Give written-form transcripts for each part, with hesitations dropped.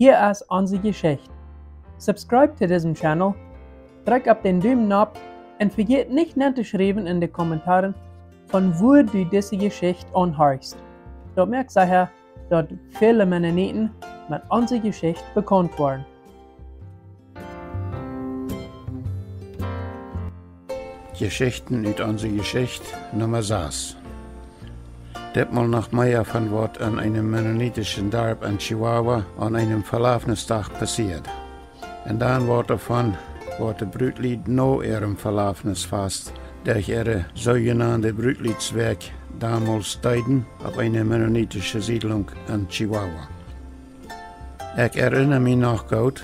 Hier ist unsere Geschichte. Subscribe zu diesem Channel, drück auf den Daumen ab und vergiss nicht nachzuschreiben in den Kommentaren, von wo du diese Geschichte anhörst. Dort merkt sicher, dass viele Mennoniten mit unserer Geschichte bekannt waren. Geschichten uit onze Geschichte Nummer 6. Ditmal nach Meier von Wort an einem mennonitischen Dorf in Chihuahua an einem Verlafnistag passiert. Und dann wurde davon, wurde Brütlied no ihrem Verlafnisfast, durch ihre sogenannte Brütliedswerk damals deuten auf eine mennonitische Siedlung in Chihuahua. Ich erinnere mich noch gut,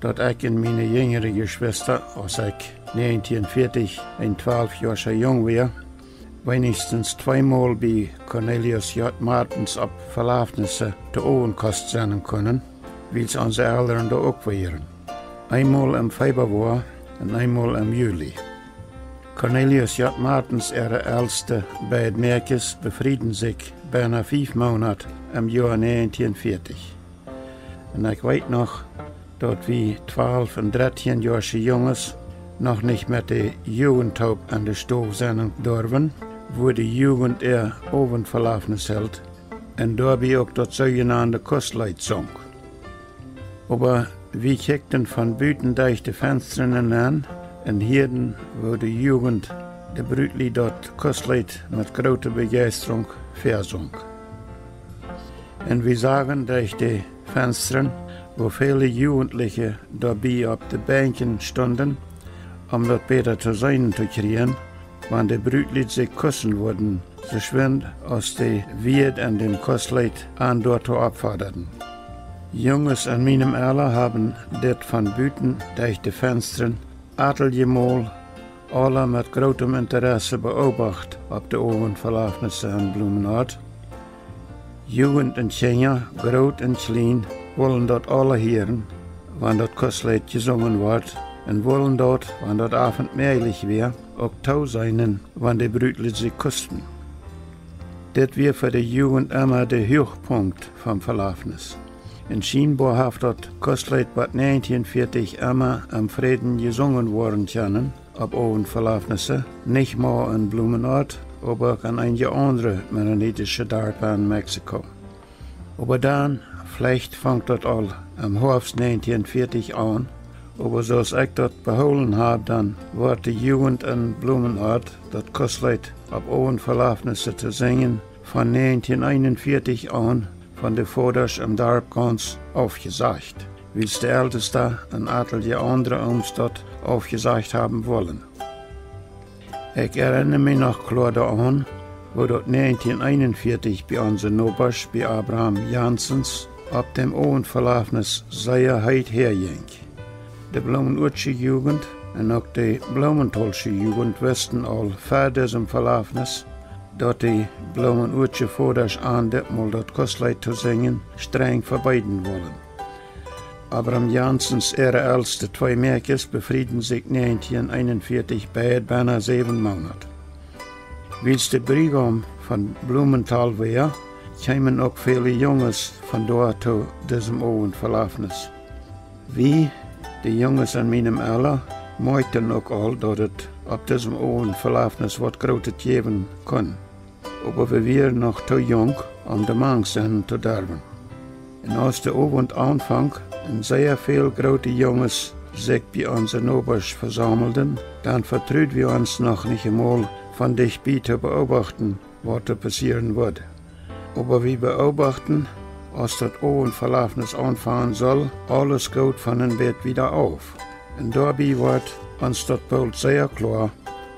dass ich und meine jüngere Geschwister, als ich 1940 ein 12 Jahre jung war, wenigstens zweimal bei Cornelius J. Martens auf Verlafnisse zu Ohenkost sein können, weil es unsere Eltern da auch waren. Einmal im Februar und einmal im Juli. Cornelius J. Martens, ihre älteste beiden Mädchen, befrieden sich beinahe 5 Monate im Jahr 1940. Und ich weiß noch, dass wir 12 und 13 Jahre Jungs noch nicht mit der Jugendtaub an der Stove sein dürfen, wo die Jugend ihr Ovenverlafnis hält und dabei auch das sogenannte Kostleid sang. Aber wir kickten von Büten durch die Fenster an und hierden, wo die Jugend der Brütli dort Kostleid mit großer Begeisterung versang. Und wir sagen durch die Fenster, wo viele Jugendliche dabei auf den Bänken standen, um das besser zu sein zu kriegen, wenn die Brütlied sich küssen wurden, so schwind als die Wirt an dem Kostleid an dort abforderten. Jungs an meinem Alter haben das von Büten durch die Fenster ateljemal alle mit großem Interesse beobachtet auf die Ovenverlafnisse in Blumenort. Jugend und Kinder, groß und klein, wollen dort alle hören, wenn das Kostleid gesungen wird, und wollen dort, wenn das Abend mehrlich wäre, auch tau sein, wenn die Brütli sich küssten. Das wäre für die Jugend immer der Höchpunkt vom Verlafnis. In scheinbar hat das Kostleid bis 1940 immer am Frieden gesungen worden können, auf Ovenverlafnisse, nicht mal in Blumenort, aber auch an einige andere mennonitische Dörfer in Mexiko. Aber dann, vielleicht fängt das all am Herbst 1940 an, aber so als ich das beholen habe, dann wird die Jugend in Blumenort, das Kostleid auf Ovenverlafnisse zu singen, von 1941 an von den Vaters im Dorf ganz aufgesagt, weil es der Älteste und etliche andere uns dort aufgesagt haben wollen. Ich erinnere mich noch klar daran, wo dort 1941 bei unseren Nobers, bei Abraham Janssens, auf dem Ovenverlafnis sehr heit herging. Die Blumenursche Jugend und auch die Blumenthalsche Jugend wussten all vor diesem Verlafnis, dass die Blumenursche Vaters an mal das Kostleid zu singen streng verbieten wollen. Abraham Janssens, ihre älteste 2 Mädchen, befrieden sich 1941 beinahe 7 Monate. Weil es der Brigam von Blumenthal war, kamen auch viele Jungs von dort zu diesem Ovenverlafnis. Wie die Jungs an meinem Alter möchten auch all, dass es auf diesem Ovenverlafnis was Großes geben kann. Aber wir waren noch zu jung, um den Mann sein zu dürfen. Und als der Abend anfang und sehr viele große Jungs sich bei unseren Nobers versammelten, dann vertrauten wir uns noch nicht einmal von dicht bei zu beobachten, was da passieren wird. Aber wir beobachten, als das Ovenverlafnis anfangen soll, alles geht von dem Bett wieder auf. Und dabei wird uns das bald sehr klar,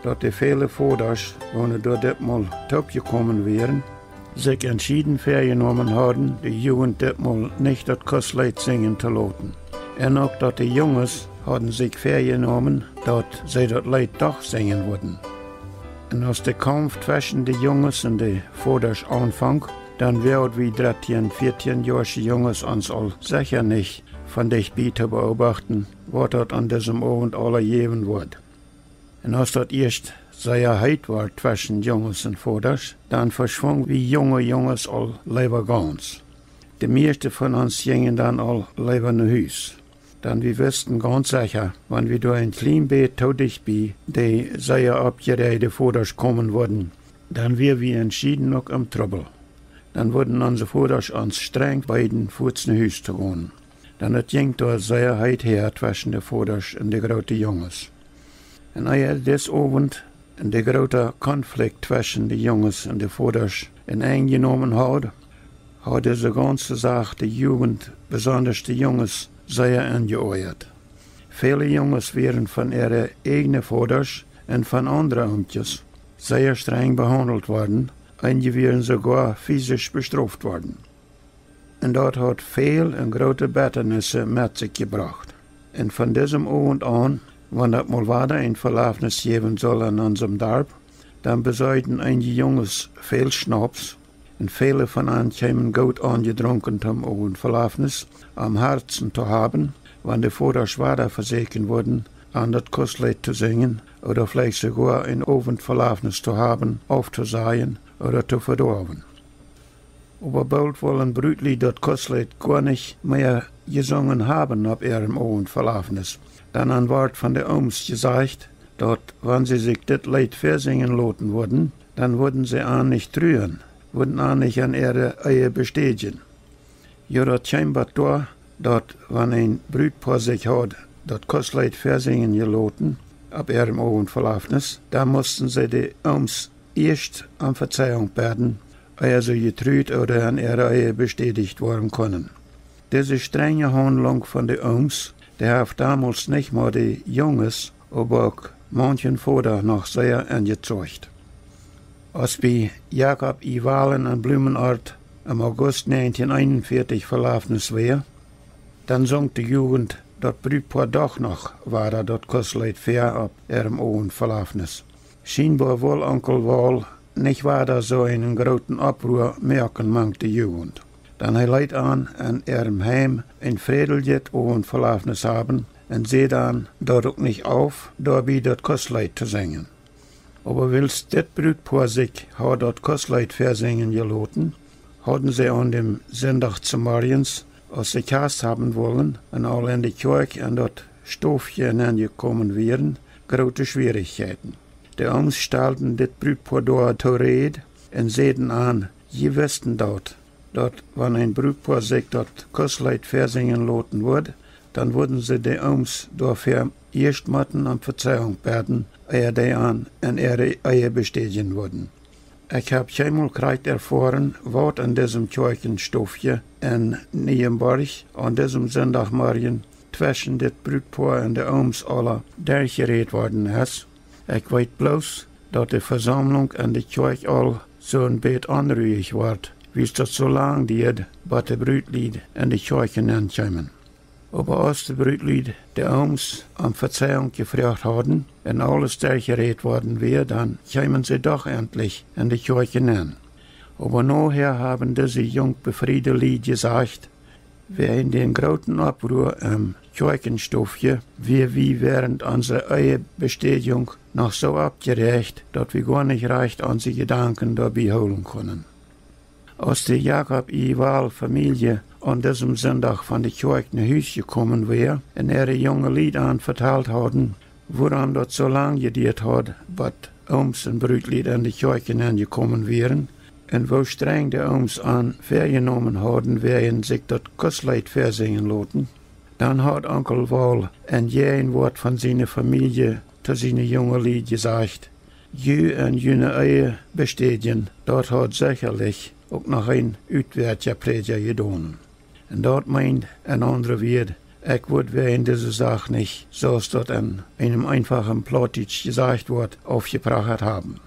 dass die vielen Vaters, wenn dort mal gekommen wären, sich entschieden vorgenommen haben, die Jugend mal nicht das Kostleid singen zu lassen. Und auch, dass die Jungs haben sich vorgenommen, dass sie das Lied doch singen würden. Und als der Kampf zwischen den Jungs und den Vaters anfängt, dann wird wie 13, 14 Jahre Jungs uns all sicher nicht von dicht bei zu beobachten, was dort an diesem Abend alle geben wird. Und als das erst sehr heit war zwischen Jungs und Vaters, dann verschwang wie junge Jungs all lieber ganz. De meeste von uns gingen dann all lieber nach Huis. Dann wir wussten ganz sicher, wenn wir durch ein klein Beet zu dicht bei, die sehr abgereihte Voders kommen würden, dann wären wir entschieden noch am Trouble. Dann würden unsere Voders uns streng beiden Fuß nach Huis zu gehen. Dann het ging door sehr heit her zwischen de Voders und de grote jongens. En eer des Abend de grote Konflikt zwischen de jongens und de Voders in eingenomen had diese ganze Sache de Jugend, besonders de jongens, sehr angeeuert. Viele jongens wären von ihren eigenen Voders und von anderen Oomtjes sehr streng behandelt worden, einige wären sogar physisch bestraft worden. En dat hat veel en grote Betternissen met zich gebracht. En von diesem Abend an, wenn das mal weiter ein Verlaufnis geben soll an unserem Dorf, dann besorgten einige Jungs viel Schnaps und viele von ihnen kämen gut angedrunken zum Abendverlaufnis am Herzen zu haben, wenn die Vater schwerer verseken wurden, an das Kostlied zu singen oder vielleicht sogar ein Abendverlaufnis zu haben, aufzusehen oder zu verdorben. Aber bald wollen Brütli das Kostlied gar nicht mehr gesungen haben auf ihrem Abendverlaufnis. Dann an Wort von der Oms gesagt, dass wenn sie sich das Lied versingen lassen würden, dann würden sie an nicht rühren, würden an nicht an ihre Ehe bestätigen. Ja, das scheinbar da, dass wenn ein Brütpaar sich hat, das Kostlied versingen gelassen, auf ihrem Abendverlaufnis, dann mussten sie die Oms erst an Verzeihung bitten, sie getrüht oder an ihrer Ehe bestätigt worden können. Diese strenge Handlung von den Oms, der hat damals nicht nur die Jungs, aber auch manchen Vater noch sehr angezeugt. Als bei Jakob I. Wahlen an Blumenort im August 1941 Verlaufnis war, dann sang die Jugend, das Brütpaar doch noch war das Kostlied fair ab ihrem Abendverlaufnis. Scheinbar wohl Onkel Wahl nicht war da so einen großen Abruhr merken mag die Jugend. Dann er leidt an ihrem Heim ein Fredeljet und Verlaufnis haben und sie dann dort auch nicht auf, dabei das Kostlied zu singen. Aber willst das Brütpaar sich hat das Kostlied versingen gelassen, hatten sie an dem Sonntag zum Mariens, als sie Kast haben wollen und all in die Kirche an das Stofchen angekommen wären, große Schwierigkeiten. Die Oms stellten das Brütpaar dort zur Rede und sehten an, je wussten dort, dass wenn ein Brütpaar sich das Kostlied versingen lassen würde, dann würden sie die Oms dafür erst matten um Verzeihung beten, ehe die an ihre Ehe bestätigen würden. Ich habe keinmal erfahren, was an diesem Kirchenstofje in Nienburg an diesem Sonntagmorgen zwischen das Brütpaar und die Oms aller durchgeredet worden ist. Ich weiß bloß, dass die Versammlung in der Kirche all so ein bisschen anruhig wird, wie es das so lang geht, bis die Brütlied in die Kirche ankommen. Aber als die Brütlied die Oms um Verzeihung gefragt haben und alles durchgeredet worden wäre, dann kamen sie doch endlich in die Kirche an. Aber nachher haben diese jung befriedete Lied gesagt, wir in den großen Abruhr im Kirchenstofje, wie während unserer Ehebestätigung noch so abgerecht, dass wir gar nicht recht unsere Gedanken dabei holen können. Als die Jakob I. Wahl Familie an diesem Sonntag von der Kirche nach Hause gekommen war und ihre junge Lied verteilt hatten, woran das so lange gedauert hat, bis Oms und Brütlied an die Kirche angekommen wären, und wo streng die Oms an vergenommen hatten, während sich das Kostlied versingen lassen, dann hat Onkel Wahl ein Wort von seiner Familie zu seiner jungen Lied gesagt, jü und jüne Ehe bestätigen, dort hat sicherlich auch noch ein uitwärtiger Prediger getan. Und dort meint ein anderer Wirt, ich würde während dieser Sache nicht, so es dort in einem einfachen Plattdeutsch gesagt wird, aufgebracht haben.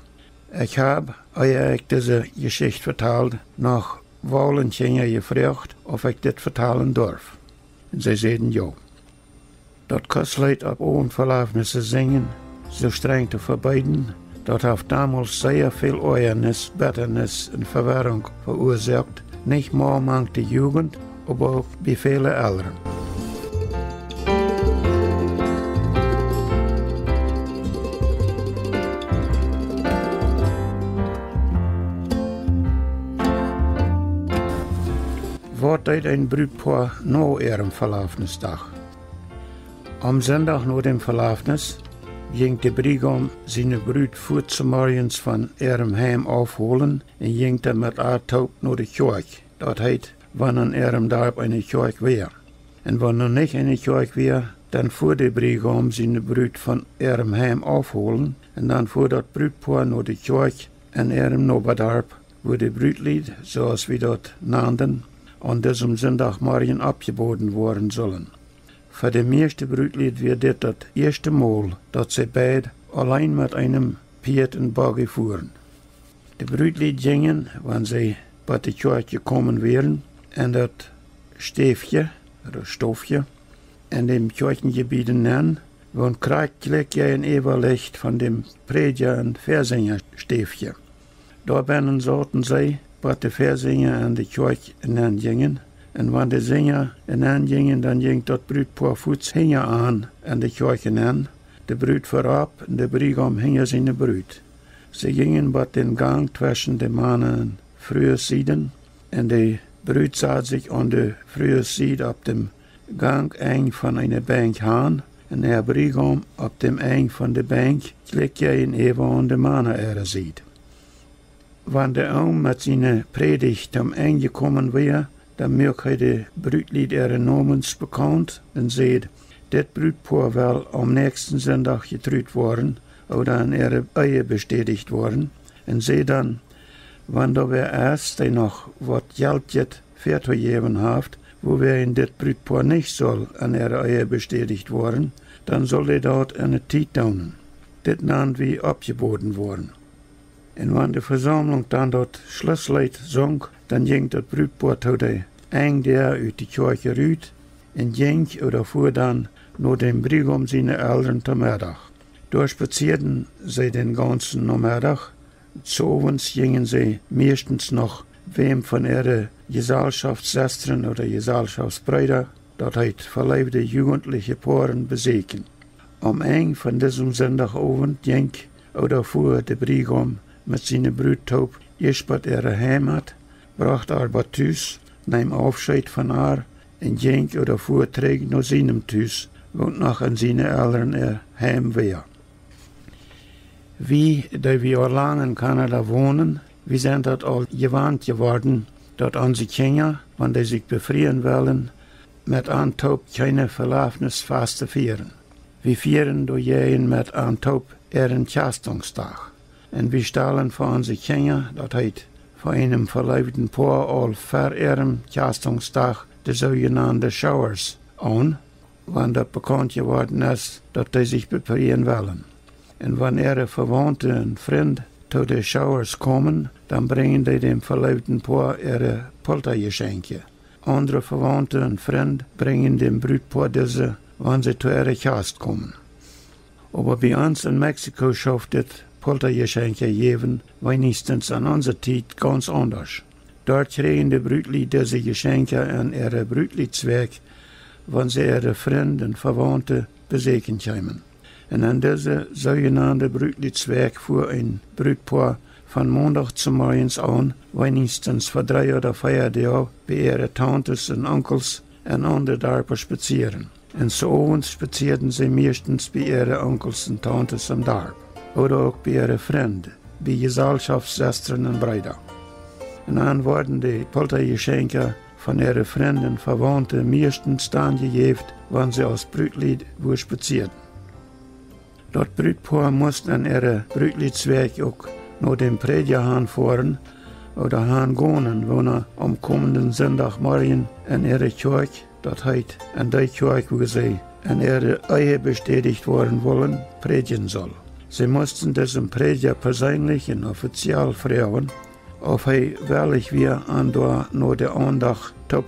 Ich habe, ehe ich diese Geschichte verteilt, nach Wahlenkänger gefragt, ob ich das verteilen darf. Und sie sagten ja. Das Kostlied ab Abendverlaufnisse singen, so streng zu verbieten, das hat damals sehr viel Euernis, Bitternis und Verwirrung verursacht, nicht nur manch die Jugend, aber auch bei vielen Älteren. Wat deed een bruidpaar na ihrem Verlafnisdag? Am Sonntag nach dem Verlafnis ging der Brigam seine Brut vorzumorgens van ihrem Heim aufholen en ging dann mit Taub naar de Kirche. Dat heet, wann an ihrem Dorp eine Kirche wär. En wann noch nicht eine Kirche wär, dann fuhr der Brigam seine Brut von ihrem Heim aufholen en dann fuhr dat Brutpaar naar de Kirche in ihrem Noberdorp, wo de Brutlied, zoals we dat nannten, an diesem Sonntagmorgen abgeboden worden sollen. Für de meeste Brutlied wird dit das erste Mal, dat sie beid allein mit einem Piet en Buggy fuhren. De Brutlied gingen, wann sie bei der Kirche gekommen wären, en dat Stäfje, oder Stofje, in dem Kirchengebiet nennen, wo ein Kreiklick ja ein Eberlicht von dem Prediger und Versingerstäfje. Da binnen sollten sie, bei der Versinger an die Kirche gingen, und wenn die Sänger gingen, dann ging das Brutpaar Fuß hinger an die Kirche an, die Brut vorab und der Brigam hinger seine Brut. Sie gingen bei den Gang zwischen den Mannen früher Sieden, und die Brut sah sich an der früher Sied auf dem Gang eng von einer Bank an, und der Brigam auf dem eng von der Bank klickt ja in Eva an der Mannen sieht. Wenn der Oom mit seiner Predigt am Ende gekommen wäre, dann möchte die Brutlied ihre Namens bekannt und seht, das Brutpaar will am nächsten Sonntag getrüht worden oder an ihre Ehe bestätigt worden. Und seht dann, wenn da wer erst noch was Geld vergeben hat, wo wer in das Brutpaar nicht soll an ihre Ehe bestätigt worden, dann soll er dort eine Zeit tun. Das nannt wie abgeboten worden. Und wenn die Versammlung dann dort Schlusslied sang, dann ging das Brutpaar zu der eng der aus die Kirche rüt und ging oder fuhr dann nur dem Brigam seine Eltern zum Mittag. Dort spazierten sie den ganzen Nachmittag. Zu abends gingen sie meistens noch wem von ihren Gesellschaftsschwestern oder Gesellschaftsbrüder, das heißt verleibte jugendliche Paaren, besuchen. Am Ende von diesem Sonntagabend ging oder fuhr der Brigam mit seiner Bruttaub erst bei ihrer Heimat, brachte er bei Tüs, nahm Aufscheid von ihr und ging oder fuhr trägt nach seinem Tüs, wo noch an seine Eltern heim war. Wie, die wir auch lange in Kanada wohnen, wir sind dort all gewarnt geworden, dass unsere Kinder, wenn die sich befreien wollen, mit Antaub keine Verlafnisfaste feiern. Wir feiern durch jeden mit Antaub ihren Chastungstag. Und wir stellen für unsere Kinder, das heißt für einem verleibten Paar all vor ihrem Chastungstag, die sogenannten Showers an, wenn das bekannt geworden ist, dass die sich befreien wollen. Und wenn ihre Verwandte und Freunde zu den Showers kommen, dann bringen die dem verleibten Paar ihre Poltergeschenke. Andere Verwandte und Freunde bringen dem Brutpaar diese, wenn sie zu ihrer Chast kommen. Aber bei uns in Mexiko schafft das Poltergeschenke geben, wenigstens an unserer Zeit ganz anders. Dort kriegen die Brütli diese Geschenke an ihre Brütli-Zweck, wenn sie ihre Freunde und Verwandte besuchen kommen. Und an diese sogenannte Brütli-Zweck fuhr ein Brutpaar von Montag zu morgens an, wenigstens für 3 oder 4 Tage bei ihren Tantes und Onkels und anderen Dörfern spazieren. Und so abends spazierten sie meistens bei ihren Onkels und Tantes am Dorf. Oder auch bei ihren Freunden, bei Gesellschaftsschwestern und Brüdern. Und dann wurden die Poltergeschenke von ihren Freunden und Verwandten meistens dann gegeben, wenn sie aus Brütlied wo spazierten. Das Brutpaar musste an ihre Brütlidzweig auch nach dem Predigerhahn fahren oder Hahn gehen, wo er am kommenden Sonntagmorgen in ihre Kirche, das heißt in der Kirche, wo sie in ihre Ehe bestätigt worden wollen, predigen soll. Sie mussten diesem Prediger persönlich und offiziell fragen, ob er wirklich wir an der nur der Andacht zu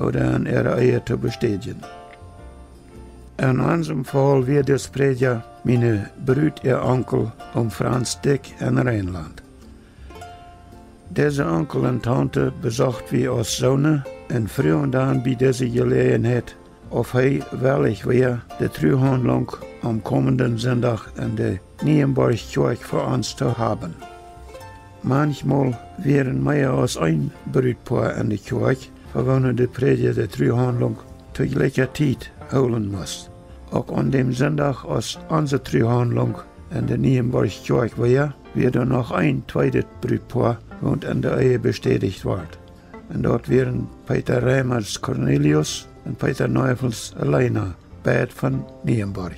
oder an ihre Ehe zu bestätigen. In unserem Fall wird das Prediger meine Brut, ihr Onkel, Franz Dick in Rheinland. Dieser Onkel und Tante besucht wir als Söhne und früher dann bei dieser Gelegenheit, ob er wirklich wir die Trauhandlung am kommenden Sonntag in der Nienburg-Kirche für uns zu haben. Manchmal wären mehr als ein Brutpaar in der Kirche, verwonnen de prediger de Trühandlung zu gleicher Zeit holen muss. Auch an dem Sonntag, als unsere Trühandlung in der Nienburg-Kirche war, wird noch ein zweites Brüdpaar und an der Ehe bestätigt wird. Und dort wären Peter Reimers Cornelius und Peter Neufels Elena, beide von Nienburg.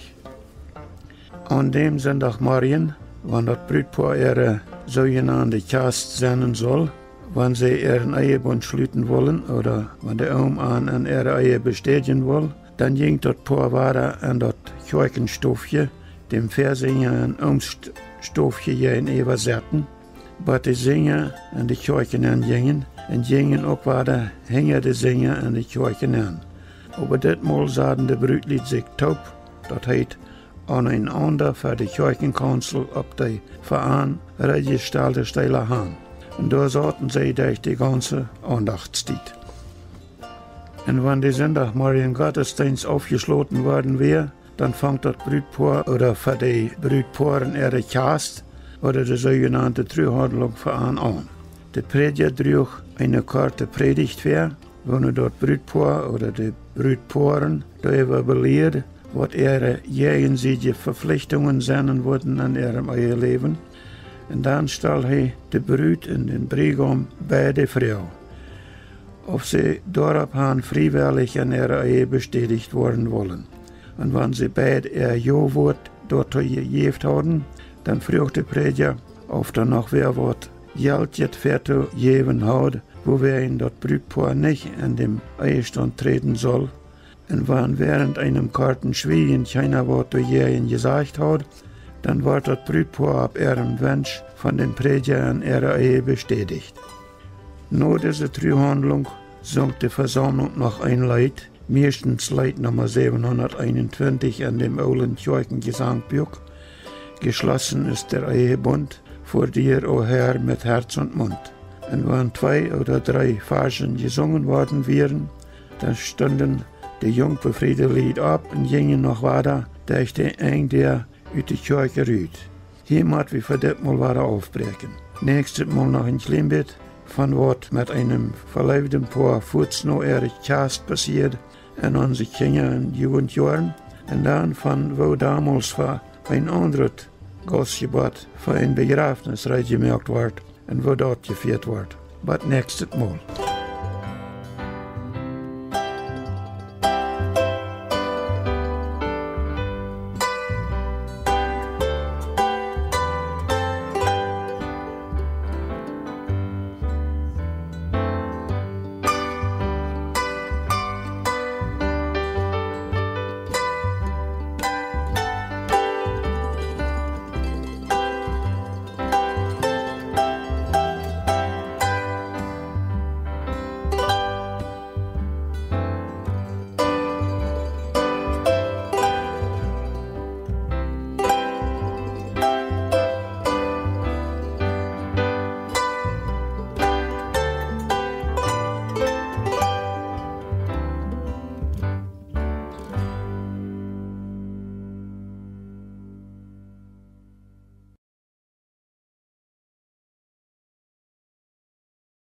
An dem Sonntagmorgen, wenn das Brüdpaar ihre sogenannte Kast senden soll, wenn sie ihren Ehebund schließen wollen oder wenn der Ohm an ihre Ehe bestätigen will, dann ging das Paar weiter an das Kirchenstofje, dem Versinger ein Ohmsstofje in übersetzen, aber die Sänger an die Kirchen angingen und gingen auch weiter hängen die Sänger an die Kirchen an. Aber das Mal sahen die Brüdlied sich taub, das heißt, aneinander für die Kirchenkanzel ob die Verein registrierte Stelle haben. Und da saßen sie durch die ganze Andachtszeit. Und wenn die Sonntagmorgen Gottesdienst aufgeschlossen worden wäre, dann fängt das Brüdpaar oder für die Brüdpaaren ihre Kast oder die sogenannte Trühandlung-Verein an. Der Prediger trug eine kurze Predigt vor, wo das Brüdpaar oder die Brüdpaaren darüber belehrt, was ihre gegenseitige Verpflichtungen sein würden an ihrem Eheleben. Und dann stellt er die Brüd in den Bräutigam bei der Frau. Ob sie daraufhin freiwillig an ihrer Ehe bestätigt worden wollen. Und wenn sie beide ihr Ja-Wort dort gegeben haben, dann fragt der Prediger, ob da noch wer was Geld jetzt fertig geben hat, wo wer in das Brüdpaar nicht an dem Ehestand treten soll. Und wenn während einem kurzen Schweigen keiner Wort zu jenen gesagt hat, dann wird das Brüdpaar ab ihrem Wunsch von den Prediger an ihrer Ehe bestätigt. Nach dieser Trühandlung singt die Versammlung noch ein Lied, meistens Lied Nummer 721 an dem alten Kirchengesangbuch. Geschlossen ist der Ehebund vor dir, o Herr, mit Herz und Mund. Und wenn 2 oder 3 Versen gesungen worden wären, dann standen die jungbefriedete Lied ab und gingen noch weiter, durch den Eng der uit die Kirche rüht. Hier moet wir für das Mal weiter aufbrechen. Nächstes Mal noch ein Kleinbit von was mit einem verleibten Paar kurz nach ihrer Kast passiert in unsere Kinder- und Jugendjahren. Und dann von wo damals für ein anderes Gastgebot für ein Begräbnis gemerkt wird und wo dort gefeiert wird. Aber nächstes Mal.